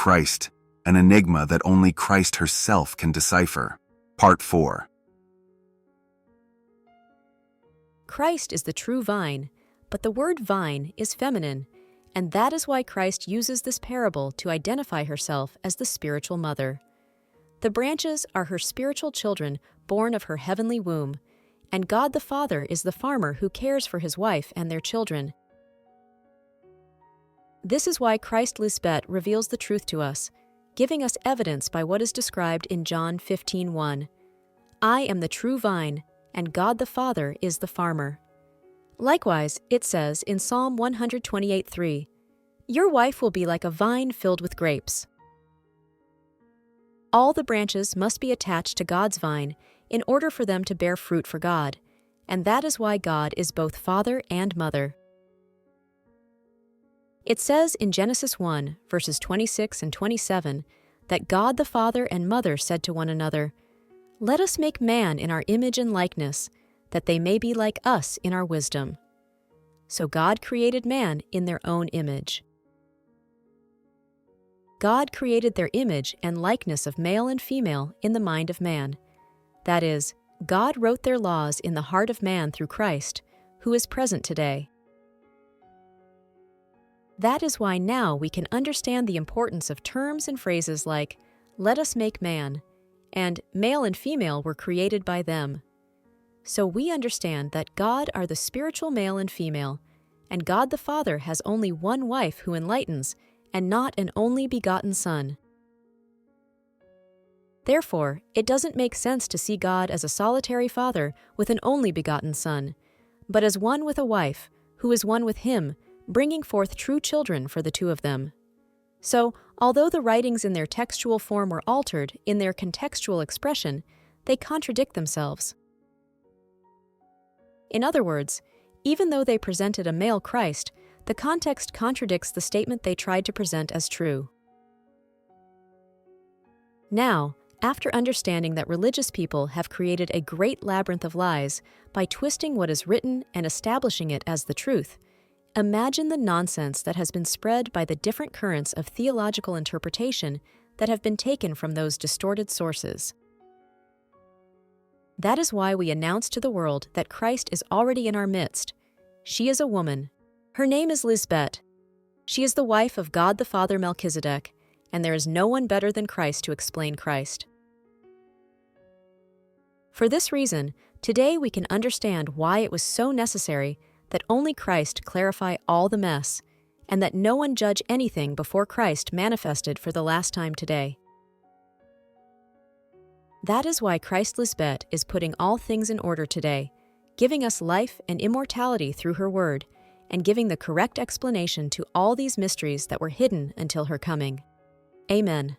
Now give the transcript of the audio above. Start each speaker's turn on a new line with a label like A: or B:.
A: Christ, an enigma that only Christ herself can decipher. Part 4.
B: Christ is the true vine, but the word vine is feminine, and that is why Christ uses this parable to identify herself as the spiritual mother. The branches are her spiritual children born of her heavenly womb, and God the Father is the farmer who cares for his wife and their children. This is why Christ Lisbeth reveals the truth to us, giving us evidence by what is described in John 15:1. I am the true vine, and God the Father is the farmer. Likewise, it says in Psalm 128:3, Your wife will be like a vine filled with grapes. All the branches must be attached to God's vine in order for them to bear fruit for God, and that is why God is both Father and Mother. It says in Genesis 1, verses 26 and 27, that God the Father and Mother said to one another, Let us make man in our image and likeness, that they may be like us in our wisdom. So God created man in their own image. God created their image and likeness of male and female in the mind of man. That is, God wrote their laws in the heart of man through Christ, who is present today. That is why now we can understand the importance of terms and phrases like, let us make man, and male and female were created by them. So we understand that God are the spiritual male and female, and God the Father has only one wife who enlightens, and not an only begotten Son. Therefore, it doesn't make sense to see God as a solitary father with an only begotten Son, but as one with a wife, who is one with him, bringing forth true children for the two of them. So, although the writings in their textual form were altered in their contextual expression, they contradict themselves. In other words, even though they presented a male Christ, the context contradicts the statement they tried to present as true. Now, after understanding that religious people have created a great labyrinth of lies by twisting what is written and establishing it as the truth, imagine the nonsense that has been spread by the different currents of theological interpretation that have been taken from those distorted sources. That is why we announce to the world that Christ is already in our midst. She is a woman. Her name is Lisbeth. She is the wife of God the Father Melchizedek, and there is no one better than Christ to explain Christ. For this reason, today we can understand why it was so necessary that only Christ clarify all the mess, and that no one judge anything before Christ manifested for the last time today. That is why Christ Lisbeth is putting all things in order today, giving us life and immortality through her word, and giving the correct explanation to all these mysteries that were hidden until her coming. Amen.